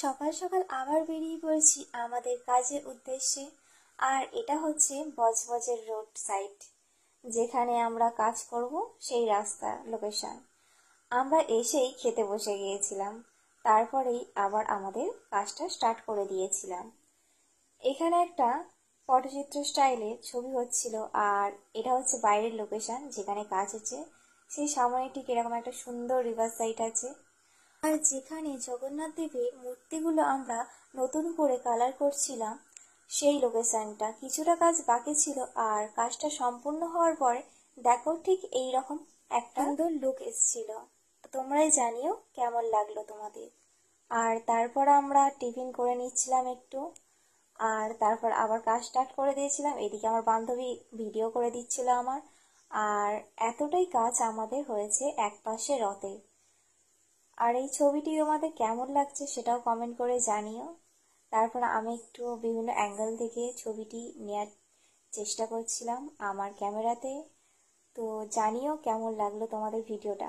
সকাল সকাল আবার বেরিয়ে পড়েছি আমাদের কাজের উদ্দেশ্যে। আর এটা হচ্ছে বজবজের রোড সাইড, যেখানে আমরা কাজ করব সেই রাস্তার লোকেশন। আমরা এসেই খেতে বসে গিয়েছিলাম, তারপরেই আবার আমাদের কাজটা স্টার্ট করে দিয়েছিলাম। এখানে একটা পটচিত্র স্টাইলে ছবি হচ্ছিল, আর এটা হচ্ছে বাইরের লোকেশন যেখানে কাজ হচ্ছে। সেই সামনে ঠিক এরকম একটা সুন্দর রিভার সাইড আছে, আর যেখানে জগন্নাথ দেবের মূর্তিগুলো আমরা নতুন করে কালার করছিলাম সেই লোকেশনটা। কিছুটা কাজ বাকি ছিল, আর কাজটা সম্পূর্ণ হওয়ার পরে দেখো ঠিক এই রকম একটা সুন্দর লুক এসেছিল। তোমরাই জানিও কেমন লাগলো তোমাদের। আর তারপর আমরা টিফিন করে নিচ্ছিলাম একটু, আর তারপর আবার কাজ স্টার্ট করে দিয়েছিলাম। এদিকে আমার বান্ধবী ভিডিও করে দিচ্ছিল আমার। আর এতটাই কাজ আমাদের হয়েছে এক পাশে রথে। আর এই ছবিটি তোমাদের কেমন লাগছে সেটাও কমেন্ট করে জানিও। তারপর আমি একটু বিভিন্ন অ্যাঙ্গেল থেকে ছবিটি নেওয়ার চেষ্টা করছিলাম আমার ক্যামেরাতে। তো জানিও কেমন লাগলো তোমাদের ভিডিওটা।